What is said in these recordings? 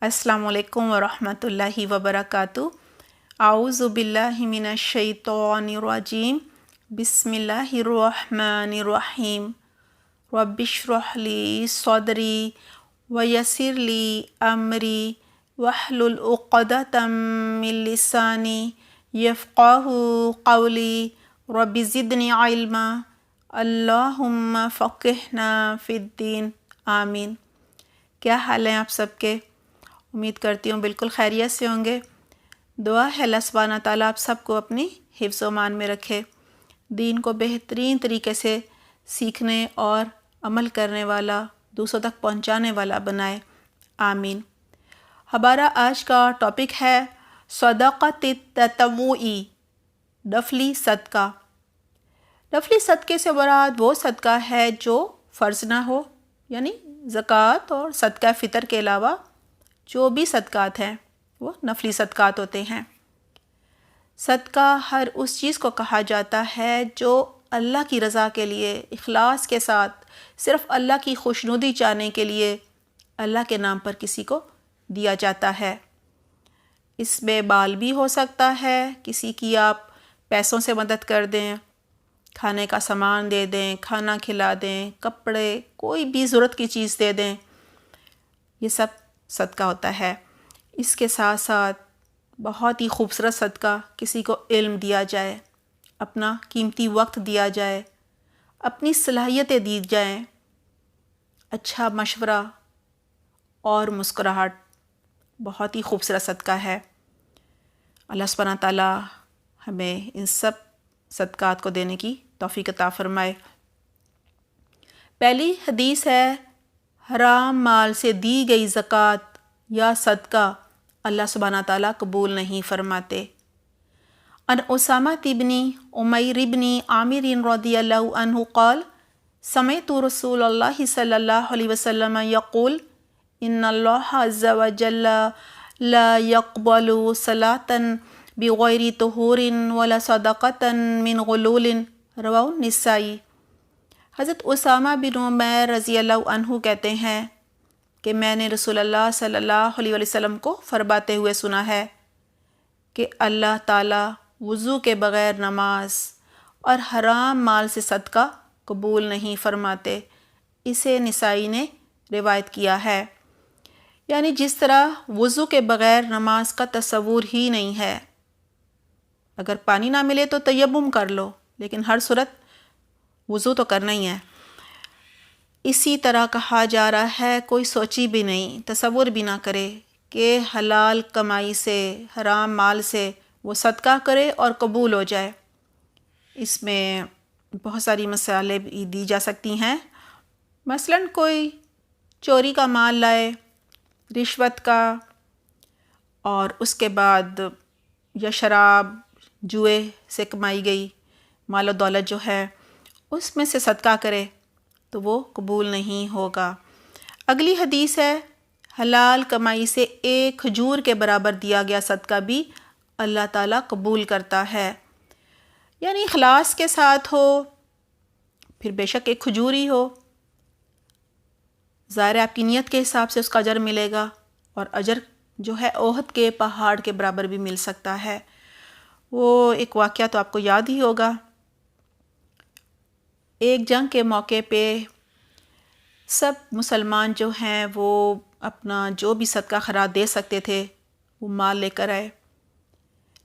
السلام علیکم ورحمۃ اللہ وبرکاتہ۔ اعوذ باللہ من الشیطان الرجیم، بسم اللہ الرحمن الرحیم۔ رب اشرح لی صدری ویسر لی امری واحلل عقدۃ من لسانی یفقہوا قولی رب زدنی علما اللہم فقہنا فی الدین آمین۔ کیا حال ہیں آپ سب کے؟ امید کرتی ہوں بالکل خیریت سے ہوں گے۔ دعا ہے اللہ سبحانہ تعالیٰ آپ سب کو اپنی حفظ و امان میں رکھے، دین کو بہترین طریقے سے سیکھنے اور عمل کرنے والا، دوسروں تک پہنچانے والا بنائے، آمین۔ ہمارا آج کا ٹاپک ہے صدقۃ التطوع، نفلی صدقہ۔ نفلی صدقے سے مراد وہ صدقہ ہے جو فرض نہ ہو، یعنی زکوٰۃ اور صدقہ فطر کے علاوہ جو بھی صدقات ہیں وہ نفلی صدقات ہوتے ہیں۔ صدقہ ہر اس چیز کو کہا جاتا ہے جو اللہ کی رضا کے لیے اخلاص کے ساتھ صرف اللہ کی خوشنودی چاہنے کے لیے اللہ کے نام پر کسی کو دیا جاتا ہے۔ اس میں مال بھی ہو سکتا ہے، کسی کی آپ پیسوں سے مدد کر دیں، کھانے کا سامان دے دیں، کھانا کھلا دیں، کپڑے، کوئی بھی ضرورت کی چیز دے دیں، یہ سب صدقہ ہوتا ہے۔ اس کے ساتھ ساتھ بہت ہی خوبصورت صدقہ کسی کو علم دیا جائے، اپنا قیمتی وقت دیا جائے، اپنی صلاحیتیں دی جائیں، اچھا مشورہ اور مسکراہٹ بہت ہی خوبصورت صدقہ ہے۔ اللہ سبحانہ تعالیٰ ہمیں ان سب صدقات کو دینے کی توفیق عطا فرمائے۔ پہلی حدیث ہے، حرام مال سے دی گئی زکوٰۃ یا صدقہ اللہ سبحانہ تعالیٰ قبول نہیں فرماتے۔ عن اسامہ بن عمیر بن عامر رضی اللہ عنہ قال سمعت رسول اللہ صلی اللہ علیہ وسلم یقول ان اللہ عز وجل لا يقبل صلاة بغیر طہور ولا صدقة من غلول، رواہ النسائی۔ حضرت اسامہ بن عمیر رضی اللہ عنہ کہتے ہیں کہ میں نے رسول اللہ صلی اللہ علیہ وسلم کو فرماتے ہوئے سنا ہے کہ اللہ تعالیٰ وضو کے بغیر نماز اور حرام مال سے صدقہ قبول نہیں فرماتے۔ اسے نسائی نے روایت کیا ہے۔ یعنی جس طرح وضو کے بغیر نماز کا تصور ہی نہیں ہے، اگر پانی نہ ملے تو تیمم کر لو، لیکن ہر صورت وضو تو کرنا ہی ہے۔ اسی طرح کہا جا رہا ہے کوئی سوچی بھی نہیں، تصور بھی نہ کرے کہ حلال کمائی سے، حرام مال سے وہ صدقہ کرے اور قبول ہو جائے۔ اس میں بہت ساری مثالیں بھی دی جا سکتی ہیں۔ مثلاً کوئی چوری کا مال لائے، رشوت کا، اور اس کے بعد یا شراب، جوئے سے کمائی گئی مال و دولت جو ہے اس میں سے صدقہ کرے تو وہ قبول نہیں ہوگا۔ اگلی حدیث ہے، حلال کمائی سے ایک کھجور کے برابر دیا گیا صدقہ بھی اللہ تعالیٰ قبول کرتا ہے۔ یعنی اخلاص کے ساتھ ہو، پھر بے شک ایک کھجور ہی ہو، ظاہر ہے آپ کی نیت کے حساب سے اس کا اجر ملے گا، اور اجر جو ہے احد کے پہاڑ کے برابر بھی مل سکتا ہے۔ وہ ایک واقعہ تو آپ کو یاد ہی ہوگا، ایک جنگ کے موقع پہ سب مسلمان جو ہیں وہ اپنا جو بھی صدقہ خیرات دے سکتے تھے وہ مال لے کر آئے،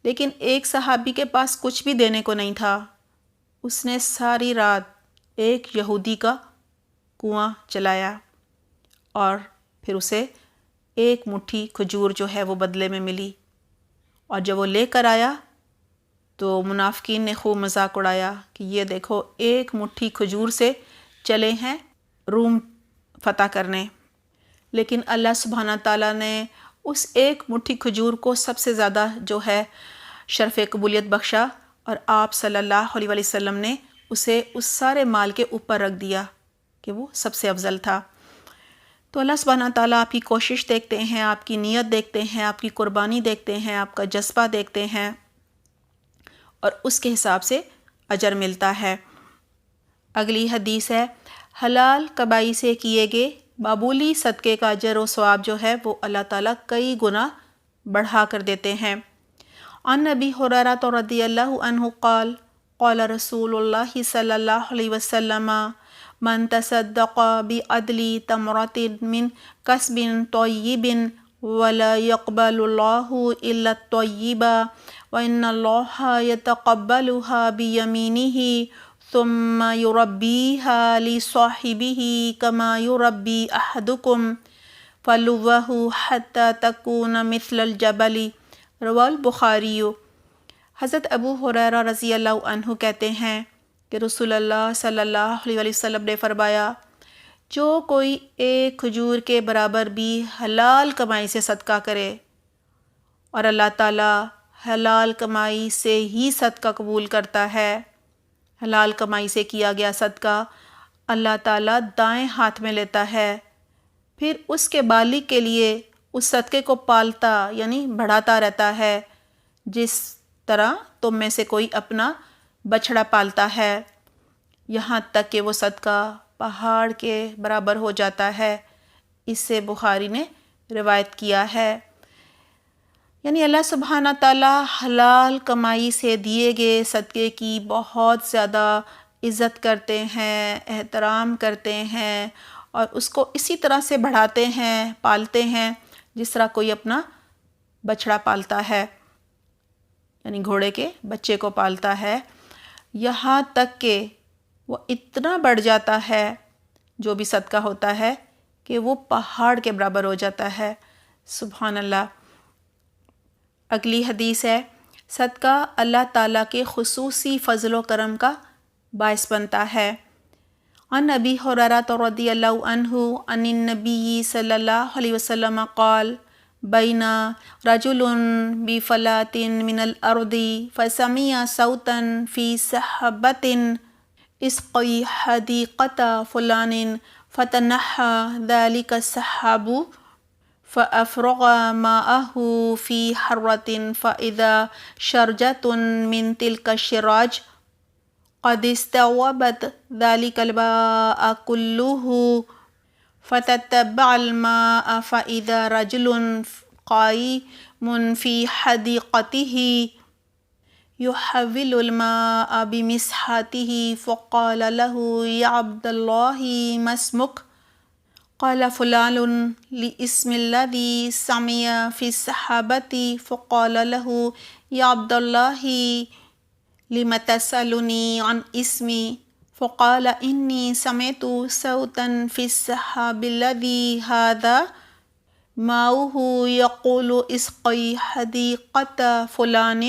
لیکن ایک صحابی کے پاس کچھ بھی دینے کو نہیں تھا۔ اس نے ساری رات ایک یہودی کا کنواں چلایا اور پھر اسے ایک مٹھی کھجور جو ہے وہ بدلے میں ملی، اور جب وہ لے کر آیا تو منافقین نے خوب مذاق اڑایا کہ یہ دیکھو ایک مٹھی کھجور سے چلے ہیں روم فتح کرنے، لیکن اللہ سبحانہ تعالیٰ نے اس ایک مٹھی کھجور کو سب سے زیادہ جو ہے شرف قبولیت بخشا، اور آپ صلی اللہ علیہ وسلم نے اسے اس سارے مال کے اوپر رکھ دیا کہ وہ سب سے افضل تھا۔ تو اللہ سبحانہ تعالیٰ آپ کی کوشش دیکھتے ہیں، آپ کی نیت دیکھتے ہیں، آپ کی قربانی دیکھتے ہیں، آپ کا جذبہ دیکھتے ہیں، اور اس کے حساب سے اجر ملتا ہے۔ اگلی حدیث ہے، حلال کمائی سے کیے گئے معمولی صدقے کا اجر و ثواب جو ہے وہ اللہ تعالیٰ کئی گنا بڑھا کر دیتے ہیں۔ عن ابی ہریرہ رضی اللہ عنہ قال قال رسول اللہ صلی اللہ علیہ وسلم من تصدق بعدل تمرۃ من کسب طیب ولا يقبل الله الا الطیب وان اللہ یتقبلها بیمینہ ثم یربیها لصاحبہ کما یربی احدکم فلوہ حتی تکون مثل الجبل رواہ البخاری۔ حضرت ابو ہریرہ رضی اللہ عنہ کہتے ہیں کہ رسول اللہ صلی اللہ علیہ وسلم نے فرمایا، جو کوئی ایک کھجور کے برابر بھی حلال کمائی سے صدقہ کرے، اور اللہ تعالیٰ حلال کمائی سے ہی صدقہ قبول کرتا ہے، حلال کمائی سے کیا گیا صدقہ اللہ تعالیٰ دائیں ہاتھ میں لیتا ہے، پھر اس کے بالغ کے لیے اس صدقے کو پالتا یعنی بڑھاتا رہتا ہے، جس طرح تم میں سے کوئی اپنا بچھڑا پالتا ہے، یہاں تک کہ وہ صدقہ پہاڑ کے برابر ہو جاتا ہے۔ اس سے بخاری نے روایت کیا ہے۔ یعنی اللہ سبحانہ تعالیٰ حلال کمائی سے دیے گئے صدقے کی بہت زیادہ عزت کرتے ہیں، احترام کرتے ہیں، اور اس کو اسی طرح سے بڑھاتے ہیں، پالتے ہیں جس طرح کوئی اپنا بچھڑا پالتا ہے، یعنی گھوڑے کے بچے کو پالتا ہے، یہاں تک کہ وہ اتنا بڑھ جاتا ہے جو بھی صدقہ ہوتا ہے کہ وہ پہاڑ کے برابر ہو جاتا ہے۔ سبحان اللہ۔ اگلی حدیث ہے، صدقہ اللہ تعالیٰ کے خصوصی فضل و کرم کا باعث بنتا ہے۔ عن ابی ہریرہ رضی اللہ عنہ عن النبی صلی اللہ علیہ وسلم قال بین رجل بفلاۃ من الارض فسمع صوتا فی سحبۃ اسقی حدیقۃ فلان فتنحى ذلك السحاب فأفرغ ماءه في حرة فإذا شرجة من تلك الشراج قد استوعبت ذلك الماء كله فتتبع الماء فإذا رجل قائم في حديقته يحول الماء بمسحته فقال له يا عبد الله ما اسمك؟ قال فلان لاسم الذي سمع في السحابة فقال له يا عبد الله لم تسألني عن اسمي؟ فقال إني سمعت صوتا في السحاب الذي هذا ماؤه يقول اسقي حديقة فلان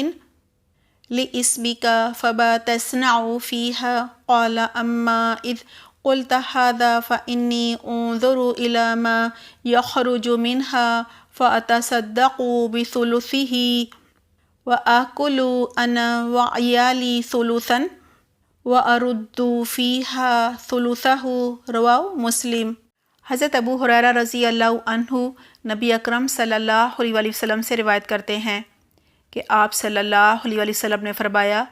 لاسمك فما تصنع فيها؟ قال أما إذ قلت هذا فإني أنظر إلى ما يخرج منها فأتصدق بثلثه وآكل أنا وعيالي ثلثا وأرد فيها ثلثه رواہ مسلم۔ حضرت ابو ہریرہ رضی اللہ عنہ نبی اکرم صلی اللہ علیہ وسلم سے روایت کرتے ہیں کہ آپ صلی اللہ علیہ وسلم نے فرمایا،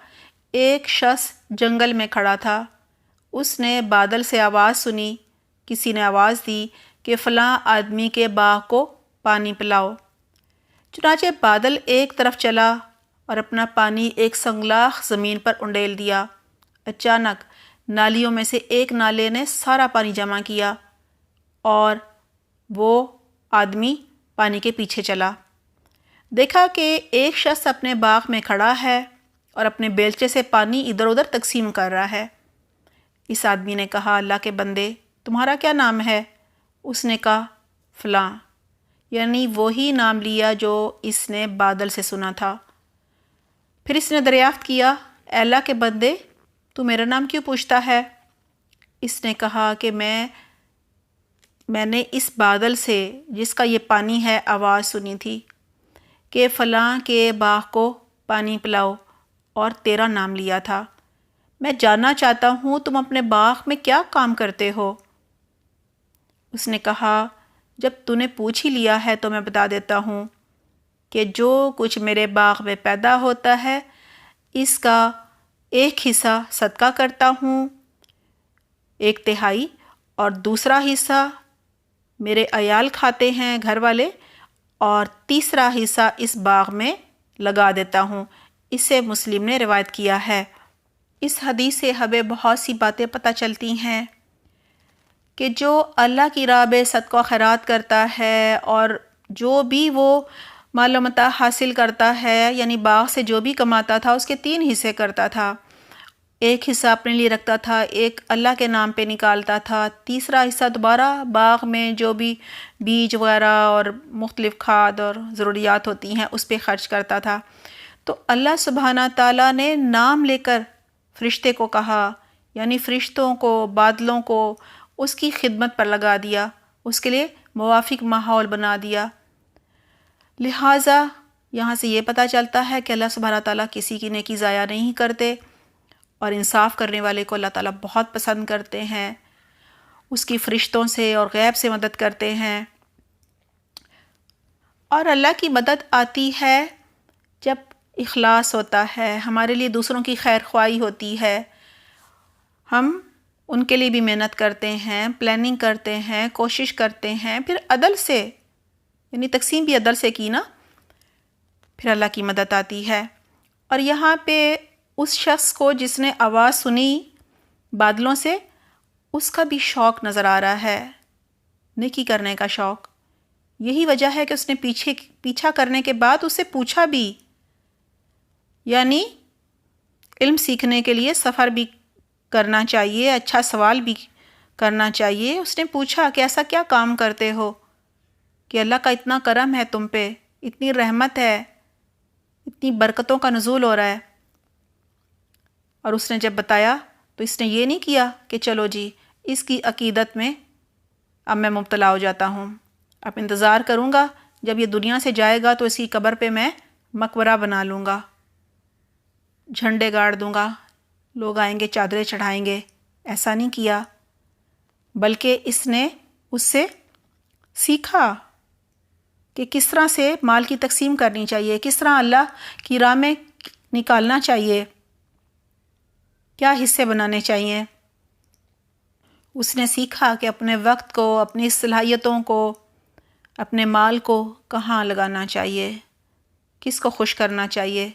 ایک شخص جنگل میں کھڑا تھا، اس نے بادل سے آواز سنی، کسی نے آواز دی کہ فلاں آدمی کے باغ کو پانی پلاؤ۔ چنانچہ بادل ایک طرف چلا اور اپنا پانی ایک سنگلاخ زمین پر انڈیل دیا۔ اچانک نالیوں میں سے ایک نالے نے سارا پانی جمع کیا اور وہ آدمی پانی کے پیچھے چلا۔ دیکھا کہ ایک شخص اپنے باغ میں کھڑا ہے اور اپنے بیلچے سے پانی ادھر ادھر تقسیم کر رہا ہے۔ اس آدمی نے کہا، اللہ کے بندے، تمہارا کیا نام ہے؟ اس نے کہا، فلاں، یعنی وہی نام لیا جو اس نے بادل سے سنا تھا۔ پھر اس نے دریافت کیا، اے اللہ کے بندے، تو میرا نام کیوں پوچھتا ہے؟ اس نے کہا کہ میں نے اس بادل سے جس کا یہ پانی ہے آواز سنی تھی کہ فلاں کے باغ کو پانی پلاؤ، اور تیرا نام لیا تھا۔ میں جاننا چاہتا ہوں تم اپنے باغ میں کیا کام کرتے ہو؟ اس نے کہا، جب تو نے پوچھ ہی لیا ہے تو میں بتا دیتا ہوں کہ جو کچھ میرے باغ میں پیدا ہوتا ہے اس کا ایک حصہ صدقہ کرتا ہوں، 1/3، اور دوسرا حصہ میرے عیال کھاتے ہیں، گھر والے، اور تیسرا حصہ اس باغ میں لگا دیتا ہوں۔ اسے مسلم نے روایت کیا ہے۔ اس حدیث سے ہمیں بہت سی باتیں پتہ چلتی ہیں کہ جو اللہ کی راہ میں صدقہ و خیرات کرتا ہے اور جو بھی وہ مال و متاع حاصل کرتا ہے، یعنی باغ سے جو بھی کماتا تھا اس کے 3 حصے کرتا تھا۔ ایک حصہ اپنے لیے رکھتا تھا، ایک اللہ کے نام پہ نکالتا تھا، تیسرا حصہ دوبارہ باغ میں جو بھی بیج وغیرہ اور مختلف کھاد اور ضروریات ہوتی ہیں اس پہ خرچ کرتا تھا۔ تو اللہ سبحانہ تعالیٰ نے نام لے کر فرشتے کو کہا، یعنی فرشتوں کو، بادلوں کو اس کی خدمت پر لگا دیا، اس کے لیے موافق ماحول بنا دیا۔ لہٰذا یہاں سے یہ پتہ چلتا ہے کہ اللہ سبحانہ تعالیٰ کسی کی نیکی ضائع نہیں کرتے، اور انصاف کرنے والے کو اللہ تعالیٰ بہت پسند کرتے ہیں، اس کی فرشتوں سے اور غیب سے مدد کرتے ہیں۔ اور اللہ کی مدد آتی ہے جب اخلاص ہوتا ہے، ہمارے لیے دوسروں کی خیر خواہی ہوتی ہے، ہم ان کے لیے بھی محنت کرتے ہیں، پلاننگ کرتے ہیں، کوشش کرتے ہیں، پھر عدل سے، یعنی تقسیم بھی عدل سے کی نا، پھر اللہ کی مدد آتی ہے۔ اور یہاں پہ اس شخص کو جس نے آواز سنی بادلوں سے، اس کا بھی شوق نظر آ رہا ہے، نیکی کرنے کا شوق۔ یہی وجہ ہے کہ اس نے پیچھا کرنے کے بعد اسے پوچھا بھی، یعنی علم سیکھنے کے لیے سفر بھی کرنا چاہیے، اچھا سوال بھی کرنا چاہیے۔ اس نے پوچھا کہ ایسا کیا کام کرتے ہو کہ اللہ کا اتنا کرم ہے تم پہ، اتنی رحمت ہے، اتنی برکتوں کا نزول ہو رہا ہے؟ اور اس نے جب بتایا تو اس نے یہ نہیں کیا کہ چلو جی اس کی عقیدت میں اب میں مبتلا ہو جاتا ہوں، اب انتظار کروں گا جب یہ دنیا سے جائے گا تو اس کی قبر پہ میں مقبرہ بنا لوں گا، جھنڈے گاڑ دوں گا، لوگ آئیں گے چادریں چڑھائیں گے۔ ایسا نہیں کیا، بلکہ اس نے اس سے سیکھا کہ کس طرح سے مال کی تقسیم کرنی چاہیے، کس طرح اللہ کی راہ میں نکالنا چاہیے، کیا حصے بنانے چاہیے۔ اس نے سیکھا کہ اپنے وقت کو، اپنی صلاحیتوں کو، اپنے مال کو کہاں لگانا چاہیے، کس کو خوش کرنا چاہیے۔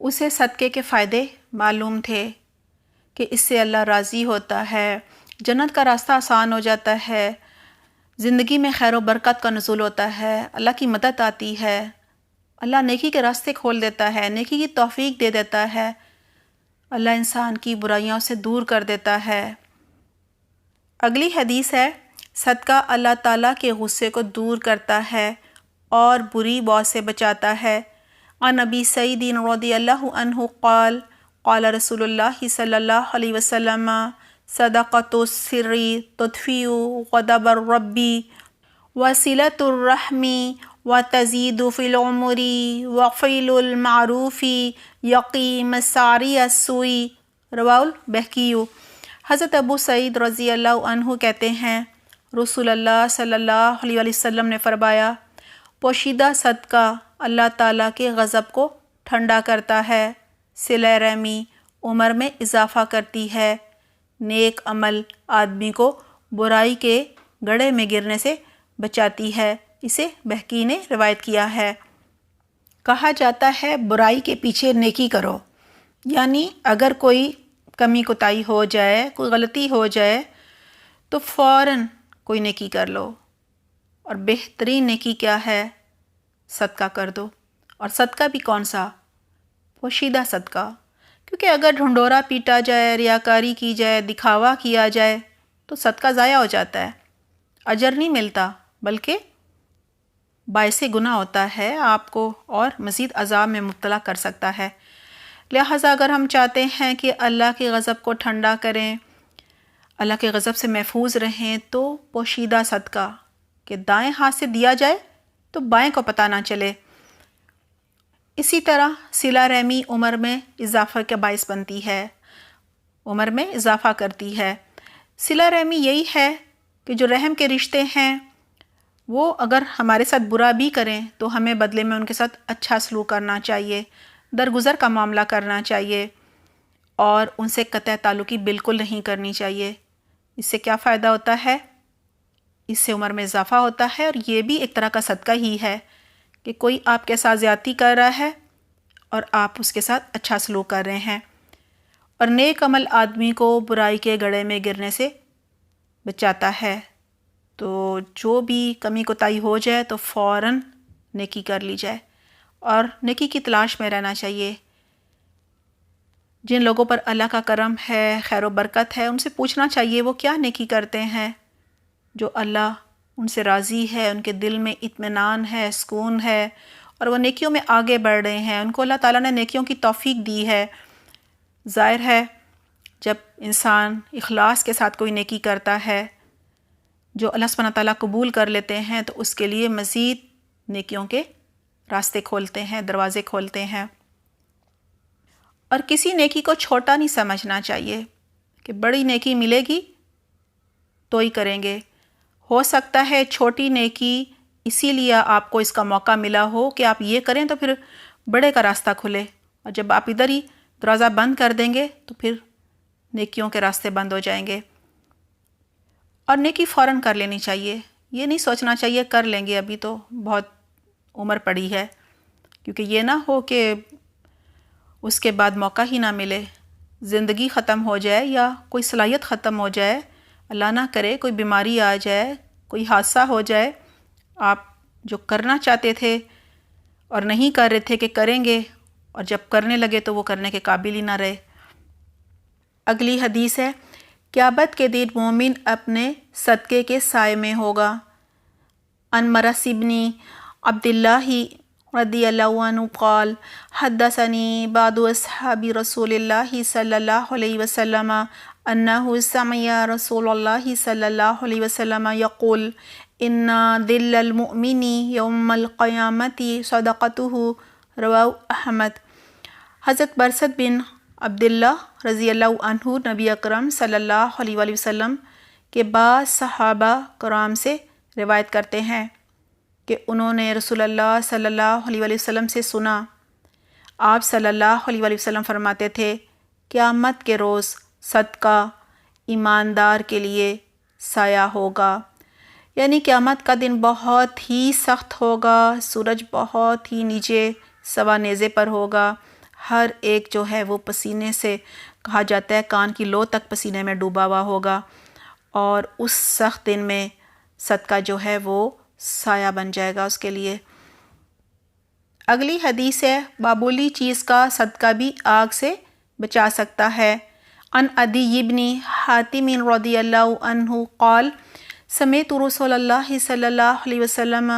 اسے صدقے کے فائدے معلوم تھے کہ اس سے اللہ راضی ہوتا ہے، جنت کا راستہ آسان ہو جاتا ہے، زندگی میں خیر و برکت کا نزول ہوتا ہے، اللہ کی مدد آتی ہے، اللہ نیکی کے راستے کھول دیتا ہے، نیکی کی توفیق دے دیتا ہے، اللہ انسان کی برائیوں سے دور کر دیتا ہے۔ اگلی حدیث ہے، صدقہ اللہ تعالیٰ کے غصے کو دور کرتا ہے اور بری بات سے بچاتا ہے۔ عن ابی سعید رضی اللہ عنہ قال قال رسول اللہ صلی اللہ علیہ وسلم صدقۃ السر تطفئ غضب الرب وصلۃ الرحم وتزید فی العمر وفعل المعروف یقی مساری السوء رواه البیہقی۔ حضرت ابو سعید رضی اللہ عنہ کہتے ہیں رسول اللہ صلی اللہ علیہ وسلم نے فرمایا، پوشیدہ صدقہ اللہ تعالیٰ کے غضب کو ٹھنڈا کرتا ہے، صلہ رحمی عمر میں اضافہ کرتی ہے، نیک عمل آدمی کو برائی کے گڑھے میں گرنے سے بچاتی ہے۔ اسے بہقی نے روایت کیا ہے۔ کہا جاتا ہے برائی کے پیچھے نیکی کرو، یعنی اگر کوئی کمی کوتاہی ہو جائے، کوئی غلطی ہو جائے تو فوراً کوئی نیکی کر لو، اور بہترین نیکی کیا ہے؟ صدقہ کر دو۔ اور صدقہ بھی کون سا؟ پوشیدہ صدقہ، کیونکہ اگر ڈھنڈورا پیٹا جائے، ریاکاری کی جائے، دکھاوا کیا جائے تو صدقہ ضائع ہو جاتا ہے، اجر نہیں ملتا، بلکہ باعث گناہ ہوتا ہے، آپ کو اور مزید عذاب میں مبتلا کر سکتا ہے۔ لہٰذا اگر ہم چاہتے ہیں کہ اللہ کے غضب کو ٹھنڈا کریں، اللہ کے غضب سے محفوظ رہیں، تو پوشیدہ صدقہ کہ دائیں ہاتھ سے دیا جائے تو بائیں کو پتہ نہ چلے۔ اسی طرح صلہ رحمی عمر میں اضافہ کا باعث بنتی ہے، عمر میں اضافہ کرتی ہے۔ صلہ رحمی یہی ہے کہ جو رحم کے رشتے ہیں وہ اگر ہمارے ساتھ برا بھی کریں تو ہمیں بدلے میں ان کے ساتھ اچھا سلوک کرنا چاہیے، درگزر کا معاملہ کرنا چاہیے، اور ان سے قطع تعلقی بالکل نہیں کرنی چاہیے۔ اس سے کیا فائدہ ہوتا ہے اس سے عمر میں اضافہ ہوتا ہے، اور یہ بھی ایک طرح کا صدقہ ہی ہے کہ کوئی آپ کے ساتھ زیادتی کر رہا ہے اور آپ اس کے ساتھ اچھا سلوک کر رہے ہیں۔ اور نیک عمل آدمی کو برائی کے گڑھے میں گرنے سے بچاتا ہے، تو جو بھی کمی کوتاہی ہو جائے تو فوراً نیکی کر لی جائے اور نیکی کی تلاش میں رہنا چاہیے۔ جن لوگوں پر اللہ کا کرم ہے، خیر و برکت ہے، ان سے پوچھنا چاہیے وہ کیا نیکی کرتے ہیں جو اللہ ان سے راضی ہے، ان کے دل میں اطمینان ہے، سکون ہے، اور وہ نیکیوں میں آگے بڑھ رہے ہیں، ان کو اللہ تعالیٰ نے نیکیوں کی توفیق دی ہے۔ ظاہر ہے جب انسان اخلاص کے ساتھ کوئی نیکی کرتا ہے جو اللہ سبحانہ تعالیٰ قبول کر لیتے ہیں، تو اس کے لیے مزید نیکیوں کے راستے کھولتے ہیں، دروازے کھولتے ہیں۔ اور کسی نیکی کو چھوٹا نہیں سمجھنا چاہیے کہ بڑی نیکی ملے گی تو ہی کریں گے۔ ہو سکتا ہے چھوٹی نیکی اسی لیے آپ کو اس کا موقع ملا ہو کہ آپ یہ کریں تو پھر بڑے کا راستہ کھلے، اور جب آپ ادھر ہی دروازہ بند کر دیں گے تو پھر نیکیوں کے راستے بند ہو جائیں گے۔ اور نیکی فوراً کر لینی چاہیے، یہ نہیں سوچنا چاہیے کر لیں گے، ابھی تو بہت عمر پڑی ہے، کیونکہ یہ نہ ہو کہ اس کے بعد موقع ہی نہ ملے، زندگی ختم ہو جائے یا کوئی صلاحیت ختم ہو جائے، اللہ نہ کرے کوئی بیماری آ جائے، کوئی حادثہ ہو جائے، آپ جو کرنا چاہتے تھے اور نہیں کر رہے تھے کہ کریں گے، اور جب کرنے لگے تو وہ کرنے کے قابل ہی نہ رہے۔ اگلی حدیث ہے، قیامت کے دن مومن اپنے صدقے کے سائے میں ہوگا۔ عن مرث بن عبداللہ رضی اللہ عنہ قال حدثنی بعض اصحاب رسول اللہ صلی اللہ علیہ وسلم انہ سمع رسول اللہ صلی اللہ علیہ وسلم یقول ان ذل المؤمن یوم القیامت صدقتہ، رواہ احمد۔ حضرت برصت بن عبداللہ رضی اللہ عنہ نبی اکرم صلی اللہ علیہ وآلہ وسلم کے بعض صحابہ کرام سے روایت کرتے ہیں کہ انہوں نے رسول اللہ صلی اللہ علیہ وآلہ وسلم سے سنا، آپ صلی اللہ علیہ وآلہ وسلم فرماتے تھے، قیامت کے روز صدقہ ایماندار کے لیے سایہ ہوگا، یعنی قیامت کا دن بہت ہی سخت ہوگا، سورج بہت ہی نیچے سوا نیزے پر ہوگا، ہر ایک جو ہے وہ پسینے سے، کہا جاتا ہے کان کی لو تک پسینے میں ڈوبا ہوا ہوگا، اور اس سخت دن میں صدقہ جو ہے وہ سایہ بن جائے گا اس کے لیے۔ اگلی حدیث ہے، معمولی چیز کا صدقہ بھی آگ سے بچا سکتا ہے۔ عن عدی بن حاتم رضی اللہ عنہ قال سمعت رسول اللہ صلی اللہ علیہ وسلم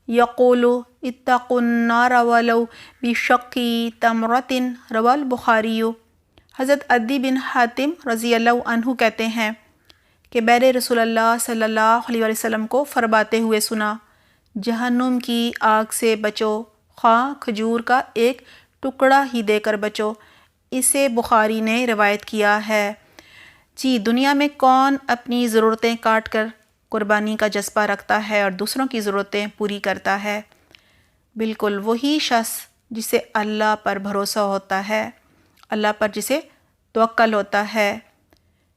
یقول اتقوا النار ولو بشق تمرۃ، رواہ البخاری۔ حضرت عدی بن حاتم رضی اللہ عنہ کہتے ہیں کہ میں نے رسول اللہ صلی اللہ علیہ وسلم کو فرماتے ہوئے سنا، جہنم کی آگ سے بچو، خواہ کھجور کا ایک ٹکڑا ہی دے کر بچو۔ اسے بخاری نے روایت کیا ہے۔ جی، دنیا میں کون اپنی ضرورتیں کاٹ کر قربانی کا جذبہ رکھتا ہے اور دوسروں کی ضرورتیں پوری کرتا ہے؟ بالکل وہی شخص جسے اللہ پر بھروسہ ہوتا ہے، اللہ پر جسے توکل ہوتا ہے،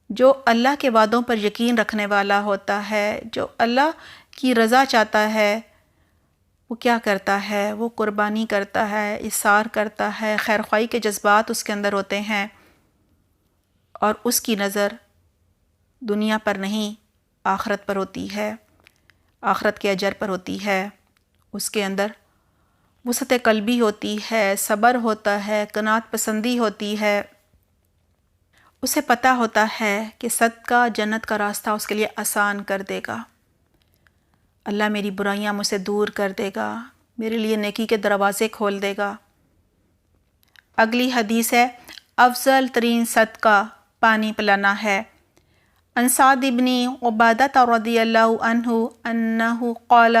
جو اللہ کے وعدوں پر یقین رکھنے والا ہوتا ہے، جو اللہ کی رضا چاہتا ہے، وہ کیا کرتا ہے؟ وہ قربانی کرتا ہے، اثار کرتا ہے، خیر خواہی کے جذبات اس کے اندر ہوتے ہیں، اور اس کی نظر دنیا پر نہیں آخرت پر ہوتی ہے، آخرت کے اجر پر ہوتی ہے۔ اس کے اندر وسعت قلبی ہوتی ہے، صبر ہوتا ہے، قناعت پسندی ہوتی ہے۔ اسے پتہ ہوتا ہے کہ صدقہ جنت کا راستہ اس کے لیے آسان کر دے گا، اللہ میری برائیاں مجھ سے دور کر دے گا، میرے لیے نیکی کے دروازے کھول دے گا۔ اگلی حدیث ہے، افضل ترین صدقہ پانی پلانا ہے۔ عن سعد بن عبادہ رضی اللہ عنہ انہ قال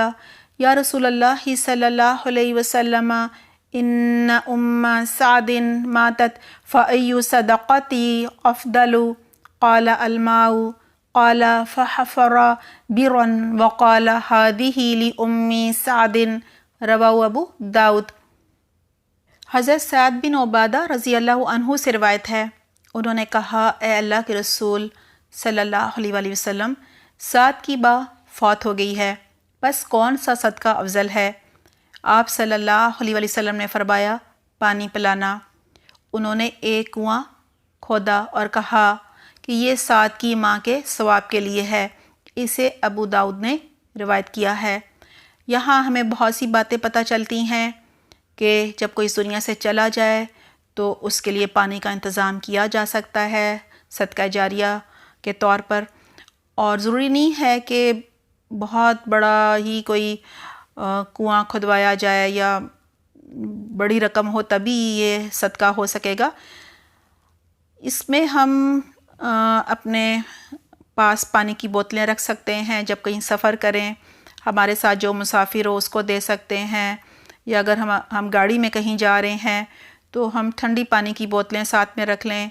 یا رسول اللہ صلی اللہ علیہ وسلم ان ام سعد ماتت فأی صدقتی افضل؟ قال الماء، قال فحفر برا وقال هذه لأم سعد، رواہ ابو داؤد۔ حضرت سعد بن عبادہ رضی اللہ عنہ سے روایت ہے، انہوں نے کہا، اے اللہ کے رسول صلی اللہ علیہ وآلہ وسلم، سعد کی ماں فوت ہو گئی ہے، بس کون سا صدقہ افضل ہے؟ آپ صلی اللہ علیہ وسلم نے فرمایا پانی پلانا۔ انہوں نے ایک کنواں کھودا اور کہا کہ یہ سعد کی ماں کے ثواب کے لیے ہے۔ اسے ابو داؤد نے روایت کیا ہے۔ یہاں ہمیں بہت سی باتیں پتہ چلتی ہیں کہ جب کوئی اس دنیا سے چلا جائے تو اس کے لیے پانی کا انتظام کیا جا سکتا ہے صدقہ جاریہ کے طور پر، اور ضروری نہیں ہے کہ بہت بڑا ہی کوئی کنواں کھدوایا جائے یا بڑی رقم ہو تبھی یہ صدقہ ہو سکے گا۔ اس میں ہم اپنے پاس پانی کی بوتلیں رکھ سکتے ہیں، جب کہیں سفر کریں ہمارے ساتھ جو مسافر ہو اس کو دے سکتے ہیں، یا اگر ہم گاڑی میں کہیں جا رہے ہیں تو ہم ٹھنڈی پانی کی بوتلیں ساتھ میں رکھ لیں۔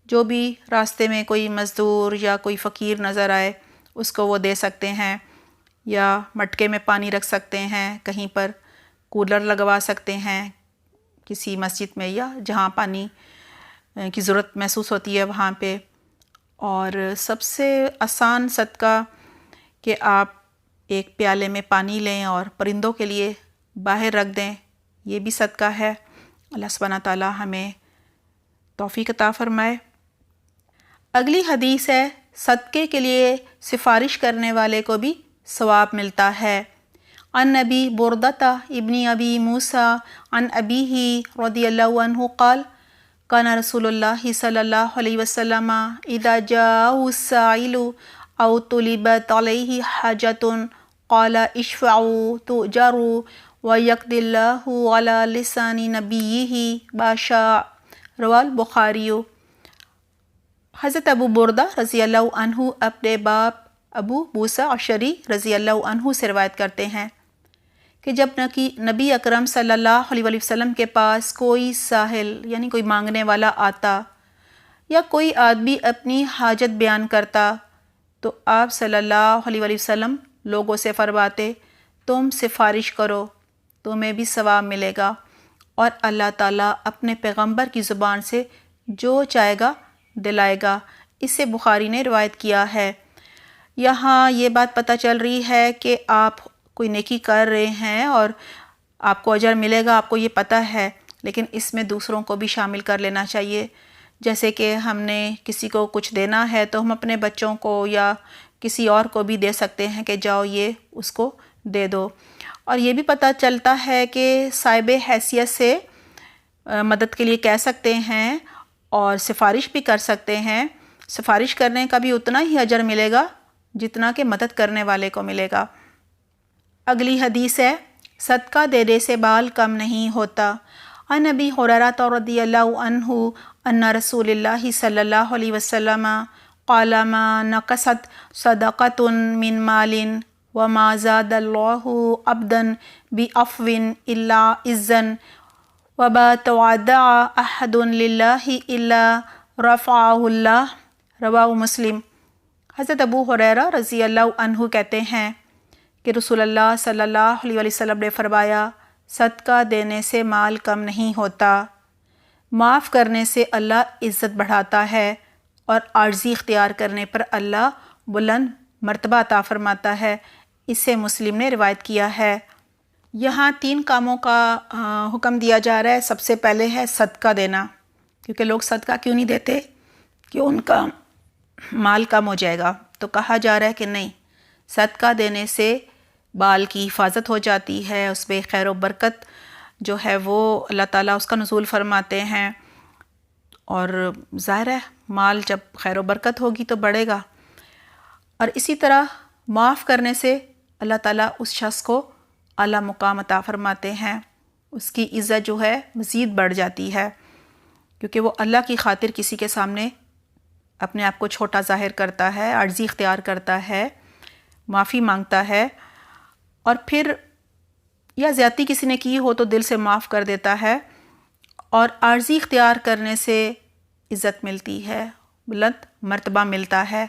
جو بھی راستے میں کوئی مزدور یا کوئی فقیر نظر آئے اس کو وہ دے سکتے ہیں، یا مٹکے میں پانی رکھ سکتے ہیں، کہیں پر کولر لگوا سکتے ہیں کسی مسجد میں یا جہاں پانی کی ضرورت محسوس ہوتی ہے وہاں پہ۔ اور سب سے آسان صدقہ کہ آپ ایک پیالے میں پانی لیں اور پرندوں کے لیے باہر رکھ دیں، یہ بھی صدقہ ہے۔ اللہ سبحانہ تعالی ہمیں توفیق عطا فرمائے۔ اگلی حدیث ہے صدقے کے لیے سفارش کرنے والے کو بھی ثواب ملتا ہے۔ عن ابی بردۃ ابن ابی موسیٰ عن ابیہ رضی اللہ عنہ قال کان رسول اللہ صلی اللہ علیہ وسلم اذا جاءہ السائل او طلبت علیہ حاجۃ قال اشفعوا تؤجروا ویقضی اللہ علی لسان نبیہ ما شاء، رواہ البخاری۔ حضرت ابو بردہ رضی اللہ عنہ اپنے باپ ابو موسیٰ اشعری رضی اللہ عنہ سے روایت کرتے ہیں کہ جب نبی اکرم صلی اللہ علیہ وسلم کے پاس کوئی سائل یعنی کوئی مانگنے والا آتا یا کوئی آدمی اپنی حاجت بیان کرتا تو آپ صلی اللہ علیہ وسلم لوگوں سے فرماتے تم سفارش کرو، تمہیں بھی ثواب ملے گا، اور اللہ تعالیٰ اپنے پیغمبر کی زبان سے جو چاہے گا دلائے گا۔ اس سے بخاری نے روایت کیا ہے۔ یہاں یہ بات پتہ چل رہی ہے کہ آپ کوئی نیکی کر رہے ہیں اور آپ کو اجر ملے گا، آپ کو یہ پتہ ہے، لیکن اس میں دوسروں کو بھی شامل کر لینا چاہیے۔ جیسے کہ ہم نے کسی کو کچھ دینا ہے تو ہم اپنے بچوں کو یا کسی اور کو بھی دے سکتے ہیں کہ جاؤ یہ اس کو دے دو۔ اور یہ بھی پتہ چلتا ہے کہ صاحب حیثیت سے مدد کے لیے کہہ سکتے ہیں اور سفارش بھی کر سکتے ہیں۔ سفارش کرنے کا بھی اتنا ہی اجر ملے گا جتنا کہ مدد کرنے والے کو ملے گا۔ اگلی حدیث ہے صدقہ دینے سے مال کم نہیں ہوتا۔ عن ابی ہریرہ رضی اللہ عنہ ان رسول اللہ صلی اللہ علیہ وسلم قال ما نقصت صدقۃ من مال وما زاد اللہ عبدا بعفو الا عزا وما تواضع احد للہ الا رفعہ اللہ، رواہ مسلم۔ حضرت ابو ہریرہ رضی اللہ عنہ کہتے ہیں کہ رسول اللہ صلی اللہ علیہ وسلم نے فرمایا صدقہ دینے سے مال کم نہیں ہوتا، معاف کرنے سے اللہ عزت بڑھاتا ہے، اور عاجزی اختیار کرنے پر اللہ بلند مرتبہ عطا فرماتا ہے۔ اسے مسلم نے روایت کیا ہے۔ یہاں 3 کاموں کا حکم دیا جا رہا ہے۔ سب سے پہلے ہے صدقہ دینا، کیونکہ لوگ صدقہ کیوں نہیں دیتے کہ ان کا مال کم ہو جائے گا، تو کہا جا رہا ہے کہ نہیں، صدقہ دینے سے بال کی حفاظت ہو جاتی ہے، اس میں خیر و برکت جو ہے وہ اللہ تعالیٰ اس کا نزول فرماتے ہیں، اور ظاہر ہے مال جب خیر و برکت ہوگی تو بڑھے گا۔ اور اسی طرح معاف کرنے سے اللہ تعالیٰ اس شخص کو اعلیٰ مقام عطا فرماتے ہیں، اس کی عزت جو ہے مزید بڑھ جاتی ہے، کیونکہ وہ اللہ کی خاطر کسی کے سامنے اپنے آپ کو چھوٹا ظاہر کرتا ہے، عاجزی اختیار کرتا ہے، معافی مانگتا ہے، اور پھر یا زیادتی کسی نے کی ہو تو دل سے معاف کر دیتا ہے، اور عاجزی اختیار کرنے سے عزت ملتی ہے، بلند مرتبہ ملتا ہے۔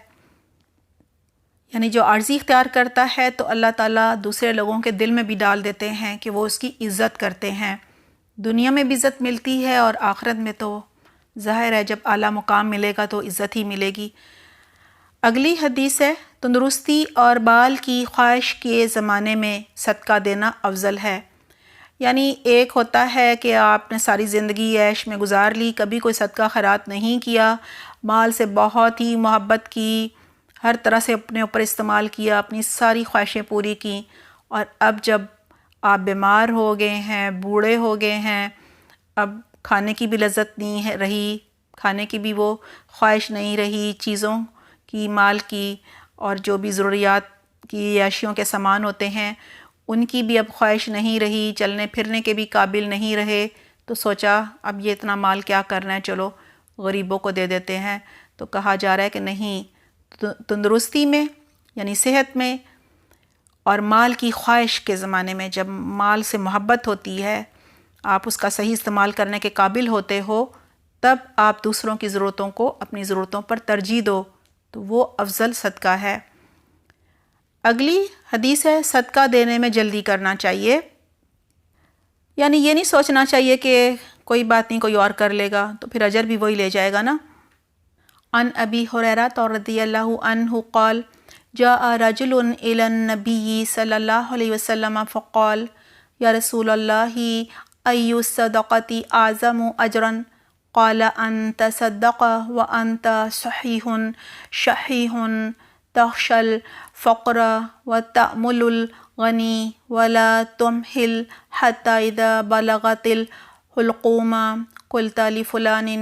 یعنی جو عاجزی اختیار کرتا ہے تو اللہ تعالیٰ دوسرے لوگوں کے دل میں بھی ڈال دیتے ہیں کہ وہ اس کی عزت کرتے ہیں، دنیا میں بھی عزت ملتی ہے اور آخرت میں تو ظاہر ہے جب اعلیٰ مقام ملے گا تو عزت ہی ملے گی۔ اگلی حدیث ہے، تندرستی اور بال کی خواہش کے زمانے میں صدقہ دینا افضل ہے۔ یعنی ایک ہوتا ہے کہ آپ نے ساری زندگی عیش میں گزار لی، کبھی کوئی صدقہ خیرات نہیں کیا، مال سے بہت ہی محبت کی، ہر طرح سے اپنے اوپر استعمال کیا، اپنی ساری خواہشیں پوری کیں، اور اب جب آپ بیمار ہو گئے ہیں، بوڑھے ہو گئے ہیں، اب کھانے کی بھی لذت نہیں رہی، کھانے کی بھی وہ خواہش نہیں رہی، چیزوں کی، مال کی، اور جو بھی ضروریات کی عیاشیوں کے سامان ہوتے ہیں ان کی بھی اب خواہش نہیں رہی، چلنے پھرنے کے بھی قابل نہیں رہے، تو سوچا اب یہ اتنا مال کیا کرنا ہے، چلو غریبوں کو دے دیتے ہیں۔ تو کہا جا رہا ہے کہ نہیں، تندرستی میں یعنی صحت میں اور مال کی خواہش کے زمانے میں، جب مال سے محبت ہوتی ہے، آپ اس کا صحیح استعمال کرنے کے قابل ہوتے ہو، تب آپ دوسروں کی ضرورتوں کو اپنی ضرورتوں پر ترجیح دو، تو وہ افضل صدقہ ہے۔ اگلی حدیث ہے، صدقہ دینے میں جلدی کرنا چاہیے، یعنی یہ نہیں سوچنا چاہیے کہ کوئی بات نہیں، کوئی اور کر لے گا تو پھر اجر بھی وہی لے جائے گا نا۔ عن ابی ہریرہ رضی اللہ عنہ قال جاء رجل الى النبی صلی اللہ علیہ وسلم فقال یا رسول اللہ ای الصدقۃ اعظم اجرا قال ان تصدق وانت صحیح شحیح تخشى الفقر وتأمل الغنی ولا تمهل حتى اذا بلغت الحلقوم قلت لفلان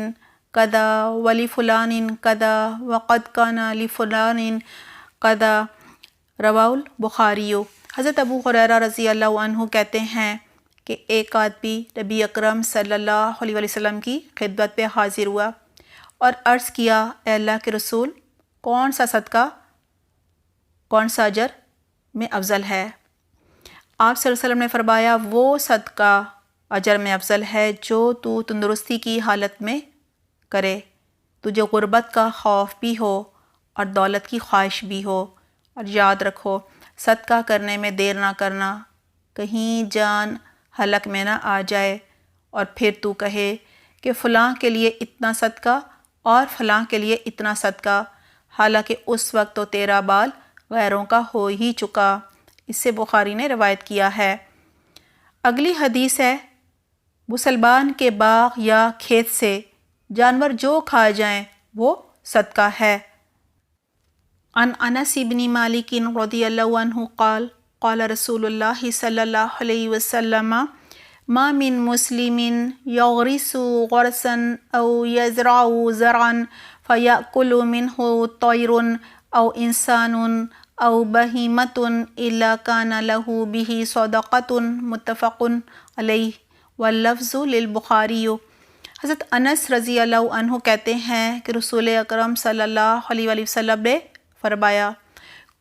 کذا ولفلان کذا وقد کان لفلان کذا رواہ البخاری۔ حضرت ابو ہریرہ رضی اللہ عنہ کہتے ہیں کہ ایک آدمی نبی اکرم صلی اللہ علیہ وسلم کی خدمت پہ حاضر ہوا اور عرض کیا، اے اللہ کے رسول، کون سا صدقہ، کون سا اجر میں افضل ہے؟ آپ صلی اللہ علیہ وسلم نے فرمایا، وہ صدقہ اجر میں افضل ہے جو تو تندرستی کی حالت میں کرے، تجھے غربت کا خوف بھی ہو اور دولت کی خواہش بھی ہو، اور یاد رکھو صدقہ کرنے میں دیر نہ کرنا، کہیں جان ہلک میں نہ آ جائے اور پھر تو کہے کہ فلاں کے لیے اتنا صدقہ اور فلاں کے لیے اتنا صدقہ، حالانکہ اس وقت تو تیرا بال غیروں کا ہو ہی چکا۔ اس سے بخاری نے روایت کیا ہے۔ اگلی حدیث ہے، مسلمان کے باغ یا کھیت سے جانور جو کھا جائیں وہ صدقہ ہے۔ عن انس بن مالک رضی اللہ عنہ قال قال رسول اللہ صلی اللہ علیہ وسلم ما من مسلم یغرس غرسا او یزرع زرعا فیأکل منہ طیر او انسان او بہیمۃ الا کان لہ بہ صدقۃ، متفق علیہ واللفظ للبخاری۔ حضرت انس رضی اللہ عنہ کہتے ہیں کہ رسول اکرم صلی اللہ علیہ وآلہ وسلم نے فرمایا،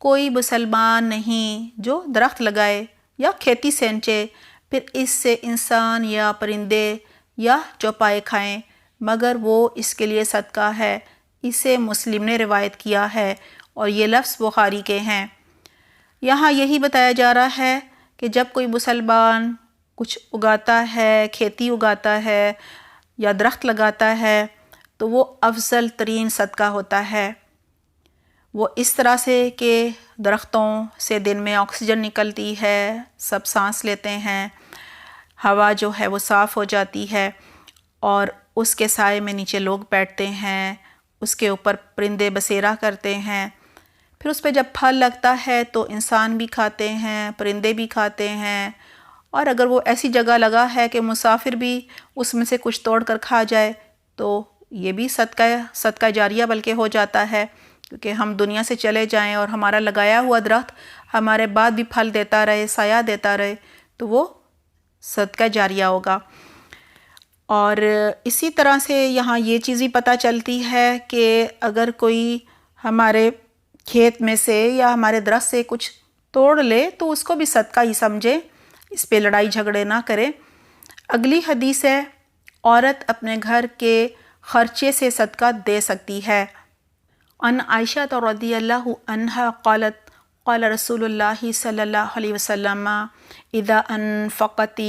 کوئی مسلمان نہیں جو درخت لگائے یا کھیتی سینچے، پھر اس سے انسان یا پرندے یا چوپائے کھائیں، مگر وہ اس کے لیے صدقہ ہے۔ اسے مسلم نے روایت کیا ہے اور یہ لفظ بخاری کے ہیں۔ یہاں یہی بتایا جا رہا ہے کہ جب کوئی مسلمان کچھ اگاتا ہے، کھیتی اگاتا ہے یا درخت لگاتا ہے، تو وہ افضل ترین صدقہ ہوتا ہے۔ وہ اس طرح سے کہ درختوں سے دن میں آکسیجن نکلتی ہے، سب سانس لیتے ہیں، ہوا جو ہے وہ صاف ہو جاتی ہے، اور اس کے سائے میں نیچے لوگ بیٹھتے ہیں، اس کے اوپر پرندے بسیرا کرتے ہیں، پھر اس پہ جب پھل لگتا ہے تو انسان بھی کھاتے ہیں، پرندے بھی کھاتے ہیں، اور اگر وہ ایسی جگہ لگا ہے کہ مسافر بھی اس میں سے کچھ توڑ کر کھا جائے تو یہ بھی صدقہ جاریہ بلکہ ہو جاتا ہے، کیونکہ ہم دنیا سے چلے جائیں اور ہمارا لگایا ہوا درخت ہمارے بعد بھی پھل دیتا رہے، سایہ دیتا رہے، تو وہ صدقہ جاریہ ہوگا۔ اور اسی طرح سے یہاں یہ چیز بھی پتہ چلتی ہے کہ اگر کوئی ہمارے کھیت میں سے یا ہمارے درخت سے کچھ توڑ لے تو اس کو بھی صدقہ ہی سمجھے، اس پہ لڑائی جھگڑے نہ کرے۔ اگلی حدیث ہے، عورت اپنے گھر کے خرچے سے صدقہ دے سکتی ہے۔ عن عائشہ رضی اللہ عنہا قالت قال رسول اللہ صلی اللہ علیہ وسلم اذا انفقت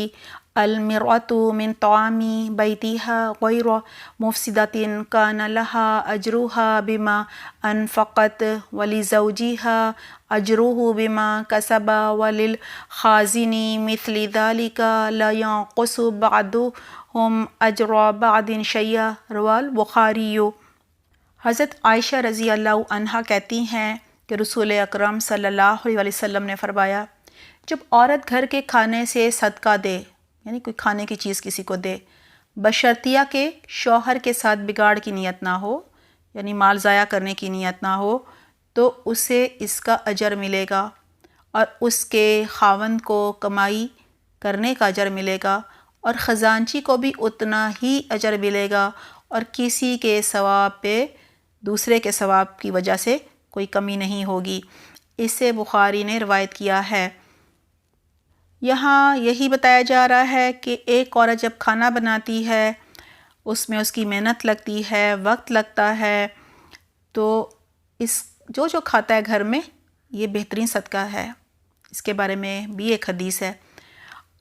المرأة من طعام بيتها غير مفسدة كان لها أجرها بما أنفقت ولزوجها أجره بما كسب وللخازن مثل ذلك لا ينقص بعضهم أجر بعض شيئا رواه البخاری۔ حضرت عائشہ رضی اللہ عنہا کہتی ہیں کہ رسول اکرم صلی اللہ علیہ وسلم نے فرمایا، جب عورت گھر کے کھانے سے صدقہ دے، یعنی کوئی کھانے کی چیز کسی کو دے، بشرطیہ کہ شوہر کے ساتھ بگاڑ کی نیت نہ ہو، یعنی مال ضائع کرنے کی نیت نہ ہو، تو اسے اس کا اجر ملے گا، اور اس کے خاوند کو کمائی کرنے کا اجر ملے گا، اور خزانچی کو بھی اتنا ہی اجر ملے گا، اور کسی کے ثواب پہ دوسرے کے ثواب کی وجہ سے کوئی کمی نہیں ہوگی۔ اسے بخاری نے روایت کیا ہے۔ یہاں یہی بتایا جا رہا ہے کہ ایک عورت جب کھانا بناتی ہے، اس میں اس کی محنت لگتی ہے، وقت لگتا ہے، تو جو کھاتا ہے گھر میں، یہ بہترین صدقہ ہے۔ اس کے بارے میں بھی ایک حدیث ہے۔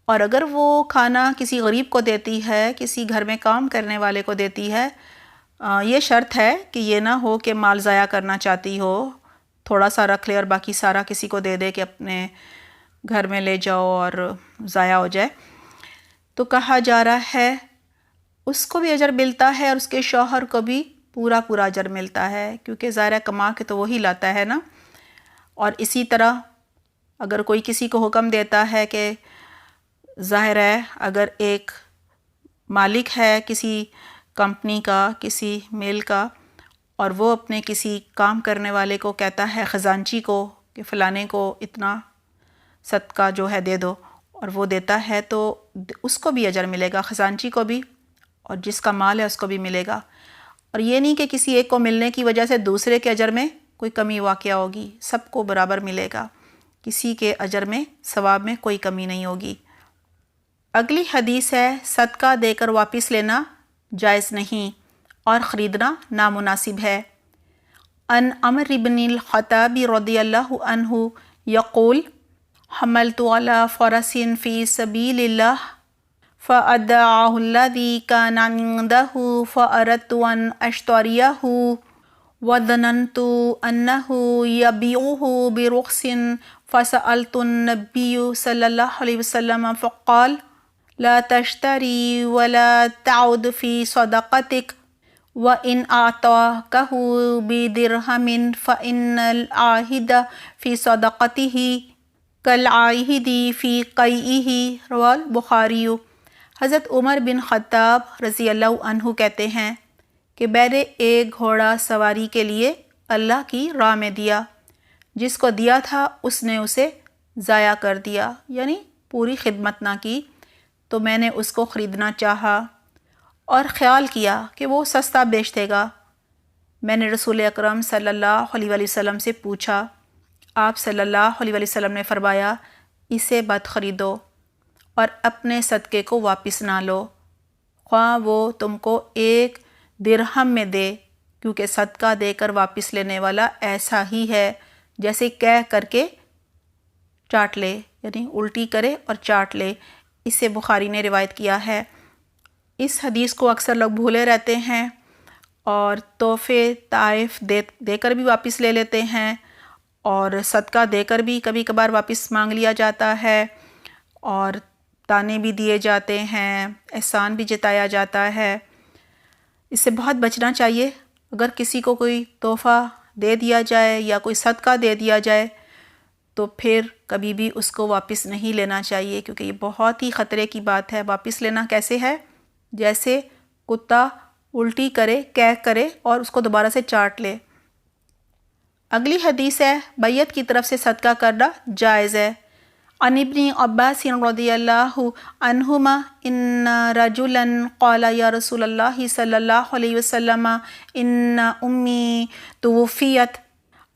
اور اگر وہ کھانا کسی غریب کو دیتی ہے، کسی گھر میں کام کرنے والے کو دیتی ہے، یہ شرط ہے کہ یہ نہ ہو کہ مال ضائع کرنا چاہتی ہو، تھوڑا سا رکھ لے اور باقی سارا کسی کو دے دے کہ اپنے گھر میں لے جاؤ اور ضائع ہو جائے۔ تو کہا جا رہا ہے اس کو بھی اجر ملتا ہے اور اس کے شوہر کو بھی پورا اجر ملتا ہے، کیونکہ ظاہر کما کے تو وہی لاتا ہے نا۔ اور اسی طرح اگر کوئی کسی کو حکم دیتا ہے کہ ظاہر ہے اگر ایک مالک ہے کسی کمپنی کا، کسی میل کا، اور وہ اپنے کسی کام کرنے والے کو کہتا ہے، خزانچی کو، کہ فلانے کو اتنا صدقہ جو ہے دے دو، اور وہ دیتا ہے تو اس کو بھی اجر ملے گا، خزانچی کو بھی، اور جس کا مال ہے اس کو بھی ملے گا۔ اور یہ نہیں کہ کسی ایک کو ملنے کی وجہ سے دوسرے کے اجر میں کوئی کمی واقع ہوگی، سب کو برابر ملے گا، کسی کے اجر میں ثواب میں کوئی کمی نہیں ہوگی۔ اگلی حدیث ہے، صدقہ دے کر واپس لینا جائز نہیں اور خریدنا نامناسب ہے۔ ان عمر بن الخطاب رضی اللہ عنہ یقول حملت على فرس في سبيل الله فأدعه الذي كان عنده فأردت أن أشتريه وظننت أنه يبيعه برخص فسألت النبي صلى الله عليه وسلم فقال لا تشتري ولا تعد في صدقتك وإن أعطاكه بدرهم فإن العاهد في صدقته کالعاہد فی قیئہ رواه البخاری۔ حضرت عمر بن خطاب رضی اللہ عنہ کہتے ہیں کہ میں نے ایک گھوڑا سواری کے لیے اللہ کی راہ میں دیا، جس کو دیا تھا اس نے اسے ضائع کر دیا، یعنی پوری خدمت نہ کی، تو میں نے اس کو خریدنا چاہا اور خیال کیا کہ وہ سستا بیچ دے گا۔ میں نے رسول اکرم صلی اللہ علیہ وسلم سے پوچھا، آپ صلی اللہ علیہ وسلم نے فرمایا، اسے مت خریدو اور اپنے صدقے کو واپس نہ لو، خواہ وہ تم کو 1 درہم میں دے، کیونکہ صدقہ دے کر واپس لینے والا ایسا ہی ہے جیسے کہہ کر کے چاٹ لے، یعنی الٹی کرے اور چاٹ لے۔ اسے بخاری نے روایت کیا ہے۔ اس حدیث کو اکثر لوگ بھولے رہتے ہیں اور تحفے تحائف دے کر بھی واپس لے لیتے ہیں، اور صدقہ دے کر بھی کبھی کبھار واپس مانگ لیا جاتا ہے، اور تانے بھی دیے جاتے ہیں، احسان بھی جتایا جاتا ہے۔ اس سے بہت بچنا چاہیے۔ اگر کسی کو کوئی تحفہ دے دیا جائے یا کوئی صدقہ دے دیا جائے تو پھر کبھی بھی اس کو واپس نہیں لینا چاہیے، کیونکہ یہ بہت ہی خطرے کی بات ہے۔ واپس لینا کیسے ہے؟ جیسے کتا الٹی کرے، کیک کرے اور اس کو دوبارہ سے چاٹ لے۔ اگلی حدیث ہے، بیعت کی طرف سے صدقہ کرنا جائز ہے۔ عن ابن عباس رضی اللہ عنہما ان رجلا قال یا رسول اللہ صلی اللہ علیہ وسلم ان امی توفیت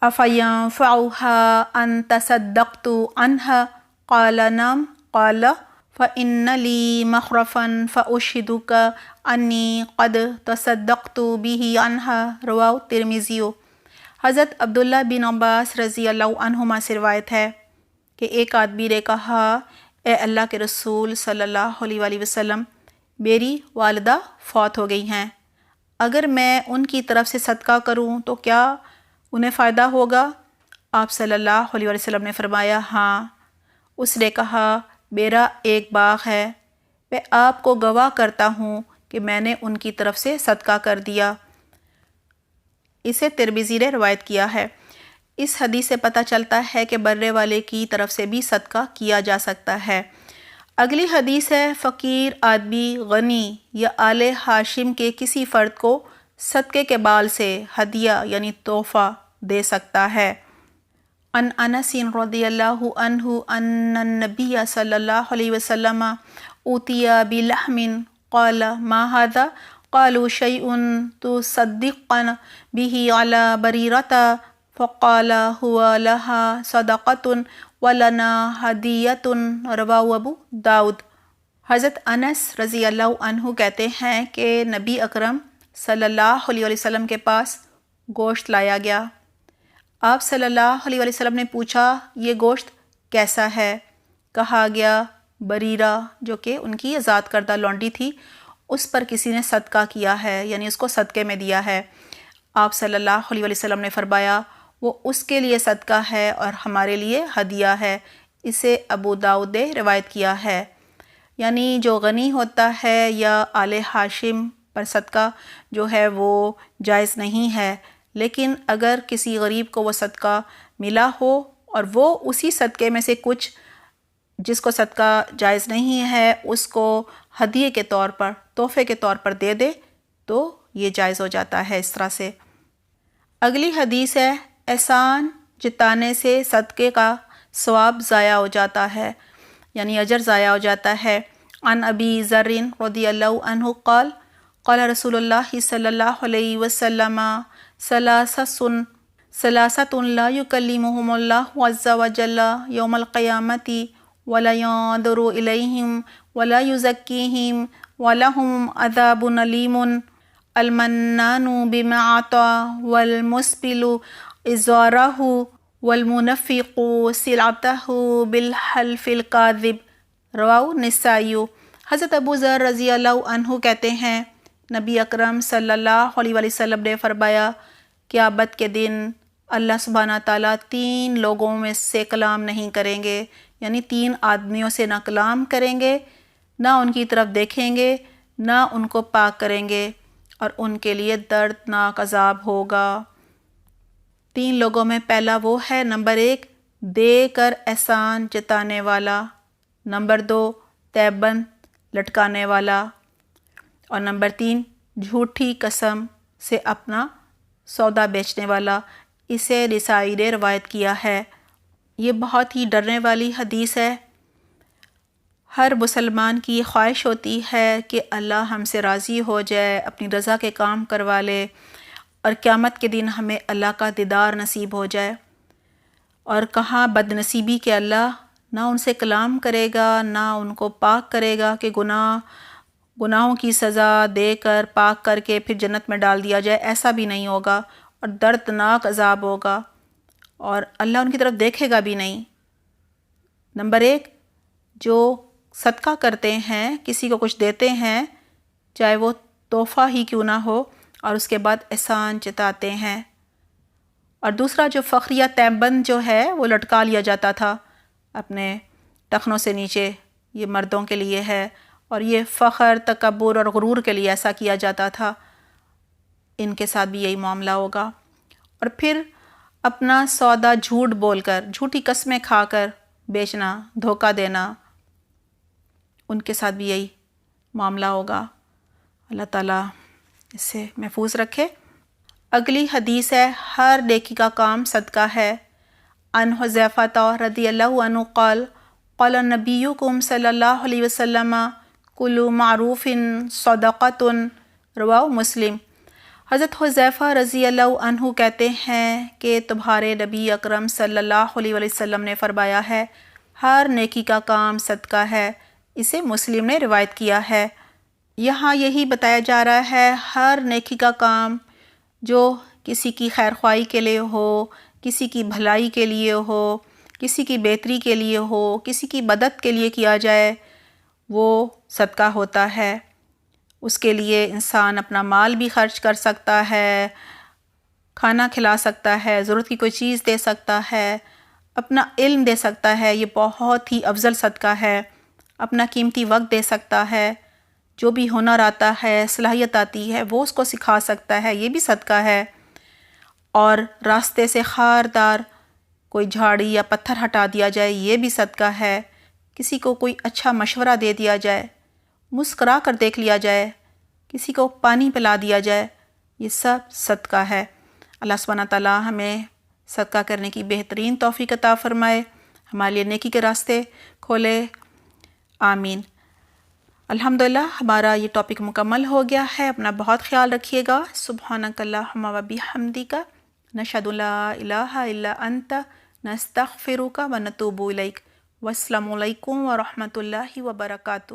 افینفعها ان تصدقت عنها قال نعم قال فإن لي مخرفا فأشهدك أني قد تصدقت به عنها رواه الترمذی۔ حضرت عبداللہ بن عباس رضی اللہ عنہما سے روایت ہے کہ ایک آدمی نے کہا، اے اللہ کے رسول صلی اللہ علیہ وآلہ وسلم، میری والدہ فوت ہو گئی ہیں، اگر میں ان کی طرف سے صدقہ کروں تو کیا انہیں فائدہ ہوگا؟ آپ صلی اللہ علیہ وآلہ وسلم نے فرمایا ہاں۔ اس نے کہا میرا ایک باغ ہے، میں آپ کو گواہ کرتا ہوں کہ میں نے ان کی طرف سے صدقہ کر دیا۔ اسے ترمذی نے روایت کیا ہے۔ اس حدیث سے پتہ چلتا ہے کہ مرنے والے کی طرف سے بھی صدقہ کیا جا سکتا ہے۔ اگلی حدیث ہے فقیر آدمی غنی یا آل ہاشم کے کسی فرد کو صدقے کے بال سے ہدیہ یعنی تحفہ دے سکتا ہے۔ عن انس رضی اللہ عنہ ان النبی صلی اللہ علیہ وسلم اوتی بلحم قال ما هذا قالوا شيء تصدقن به على بريرة فقال هو لها صدقة ولنا هدية رواه ابو داؤد۔ حضرت انس رضی اللہ عنہ کہتے ہیں کہ نبی اکرم صلی اللہ علیہ وسلم کے پاس گوشت لایا گیا۔ آپ صلی اللہ علیہ وسلم نے پوچھا یہ گوشت کیسا ہے؟ کہا گیا بریرہ جو کہ ان کی آزاد کردہ لونڈی تھی، اس پر کسی نے صدقہ کیا ہے، یعنی اس کو صدقے میں دیا ہے۔ آپ صلی اللہ علیہ وسلم نے فرمایا وہ اس کے لیے صدقہ ہے اور ہمارے لیے ہدیہ ہے۔ اسے ابو داؤد نے روایت کیا ہے۔ یعنی جو غنی ہوتا ہے یا آل ہاشم پر صدقہ جو ہے وہ جائز نہیں ہے، لیکن اگر کسی غریب کو وہ صدقہ ملا ہو اور وہ اسی صدقے میں سے کچھ جس کو صدقہ جائز نہیں ہے اس کو ہدیے کے طور پر، تحفے کے طور پر دے دے تو یہ جائز ہو جاتا ہے اس طرح سے۔ اگلی حدیث ہے احسان جتانے سے صدقے کا ثواب ضائع ہو جاتا ہے، یعنی اجر ضائع ہو جاتا ہے۔ عن ابی ذر رضی اللہ عنہ قال قال رسول اللہ صلی اللہ علیہ وسلم ثلاثۃ لا یکلمہم اللہ عز وجل یوم القیامۃ ولا ينظر الیہم ولا یزکیہم ولہم عذاب علیم المنان بما اعطى والمسبل ازارہ والمنفق سلعتہ بالحلف الکاذب رواہ النسائی۔ حضرت ابو ذر رضی اللہ عنہ کہتے ہیں نبی اکرم صلی اللہ علیہ وسلم نے فرمایا قیامت کے دن اللہ سبحانہ تعالیٰ 3 لوگوں میں سے کلام نہیں کریں گے، یعنی 3 آدمیوں سے نہ کلام کریں گے، نہ ان کی طرف دیکھیں گے، نہ ان کو پاک کریں گے، اور ان کے لیے دردناک عذاب ہوگا۔ 3 لوگوں میں پہلا وہ ہے نمبر 1 دے کر احسان جتانے والا، نمبر 2 تیبند لٹکانے والا، اور نمبر 3 جھوٹی قسم سے اپنا سودا بیچنے والا۔ اسے نسائی نے روایت کیا ہے۔ یہ بہت ہی ڈرنے والی حدیث ہے۔ ہر مسلمان کی خواہش ہوتی ہے کہ اللہ ہم سے راضی ہو جائے، اپنی رضا کے کام کروا لے، اور قیامت کے دن ہمیں اللہ کا دیدار نصیب ہو جائے۔ اور کہاں بد نصیبی کہ اللہ نہ ان سے کلام کرے گا، نہ ان کو پاک کرے گا کہ گناہوں کی سزا دے کر پاک کر کے پھر جنت میں ڈال دیا جائے، ایسا بھی نہیں ہوگا، اور دردناک عذاب ہوگا، اور اللہ ان کی طرف دیکھے گا بھی نہیں۔ نمبر 1 جو صدقہ کرتے ہیں، کسی کو کچھ دیتے ہیں، چاہے وہ تحفہ ہی کیوں نہ ہو، اور اس کے بعد احسان جتاتے ہیں۔ اور دوسرا جو فخر یا تیبند جو ہے وہ لٹکا لیا جاتا تھا اپنے ٹخنوں سے نیچے، یہ مردوں کے لیے ہے، اور یہ فخر، تکبر اور غرور کے لیے ایسا کیا جاتا تھا، ان کے ساتھ بھی یہی معاملہ ہوگا۔ اور پھر اپنا سودا جھوٹ بول کر، جھوٹی قسمیں کھا کر بیچنا، دھوکہ دینا، ان کے ساتھ بھی یہی معاملہ ہوگا۔ اللہ تعالیٰ اس سے محفوظ رکھے۔ اگلی حدیث ہے ہر نیکی کا کام صدقہ ہے۔ عن حذیفہ رضی اللہ عنہ قال قال نبیکم صلی اللہ علیہ وسلم کل معروف صدقۃ رواہ مسلم۔ حضرت حذیفہ رضی اللہ عنہ کہتے ہیں کہ تمہارے نبی اکرم صلی اللہ علیہ وسلم نے فرمایا ہے ہر نیکی کا کام صدقہ ہے۔ اسے مسلم نے روایت کیا ہے۔ یہاں یہی بتایا جا رہا ہے ہر نیکی کا کام جو کسی کی خیر خواہی کے لیے ہو، کسی کی بھلائی کے لیے ہو، کسی کی بہتری کے لیے ہو، کسی کی مدد کے لیے کیا جائے، وہ صدقہ ہوتا ہے۔ اس کے لیے انسان اپنا مال بھی خرچ کر سکتا ہے، کھانا کھلا سکتا ہے، ضرورت کی کوئی چیز دے سکتا ہے، اپنا علم دے سکتا ہے، یہ بہت ہی افضل صدقہ ہے۔ اپنا قیمتی وقت دے سکتا ہے، جو بھی ہنر آتا ہے، صلاحیت آتی ہے، وہ اس کو سکھا سکتا ہے، یہ بھی صدقہ ہے۔ اور راستے سے خاردار کوئی جھاڑی یا پتھر ہٹا دیا جائے، یہ بھی صدقہ ہے۔ کسی کو کوئی اچھا مشورہ دے دیا جائے، مسکرا کر دیکھ لیا جائے، کسی کو پانی پلا دیا جائے، یہ سب صدقہ ہے۔ اللہ سبحانہ تعالیٰ ہمیں صدقہ کرنے کی بہترین توفیق عطا فرمائے، ہمارے لیے نیکی کے راستے کھولے، آمین۔ الحمدللہ ہمارا یہ ٹاپک مکمل ہو گیا ہے۔ اپنا بہت خیال رکھیے گا۔ سبحانک اللہم و بحمدک، نشہد لا الہ الا انت، نستغفرک و نتوب الیک۔ والسلام علیکم ورحمۃ اللہ وبرکاتہ۔